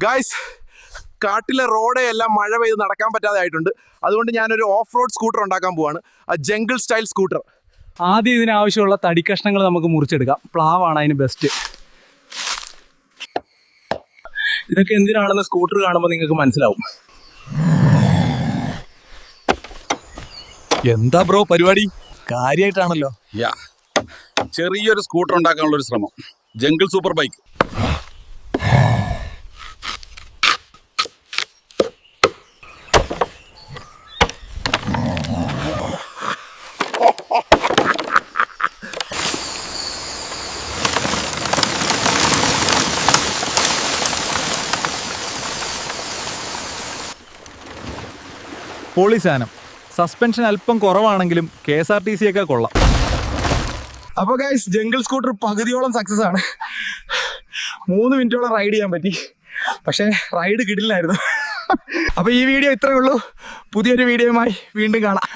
Guys, കാട്ടിലെ റോഡെ എല്ലാം മഴ പെയ്ത് നടക്കാൻ പറ്റാതെ ആയിട്ടുണ്ട്. അതുകൊണ്ട് ഞാനൊരു ഓഫ് റോഡ് സ്കൂട്ടർ ഉണ്ടാക്കാൻ പോവാണ്, ജംഗിൾ സ്റ്റൈൽ സ്കൂട്ടർ. ആദ്യം ഇതിനാവശ്യമുള്ള തടി കഷ്ണങ്ങൾ നമുക്ക് മുറിച്ചെടുക്കാം. പ്ലാവാണ് അതിന് ബെസ്റ്റ്. ഇതൊക്കെ എന്തിനാണെന്ന് സ്കൂട്ടർ കാണുമ്പോൾ നിങ്ങൾക്ക് മനസ്സിലാവും. എന്താ ബ്രോ പരിപാടി? കാര്യമായിട്ടാണല്ലോ. ചെറിയൊരു സ്കൂട്ടർ ഉണ്ടാക്കാനുള്ള ഒരു ശ്രമം. Jungle super bike. പൊളി സാധനം. സസ്പെൻഷൻ അല്പം കുറവാണെങ്കിലും KSRTC ഒക്കെ കൊള്ളാം. അപ്പോൾ ഗൈസ്, ജംഗിൾ സ്കൂട്ടർ പകുതിയോളം സക്സസ് ആണ്. 3 മിനിറ്റോളം റൈഡ് ചെയ്യാൻ പറ്റി. പക്ഷേ റൈഡ് കിടിലായിരുന്നു. അപ്പോൾ ഈ വീഡിയോ ഇത്രയേ ഉള്ളൂ. പുതിയൊരു വീഡിയോയുമായി വീണ്ടും കാണാം.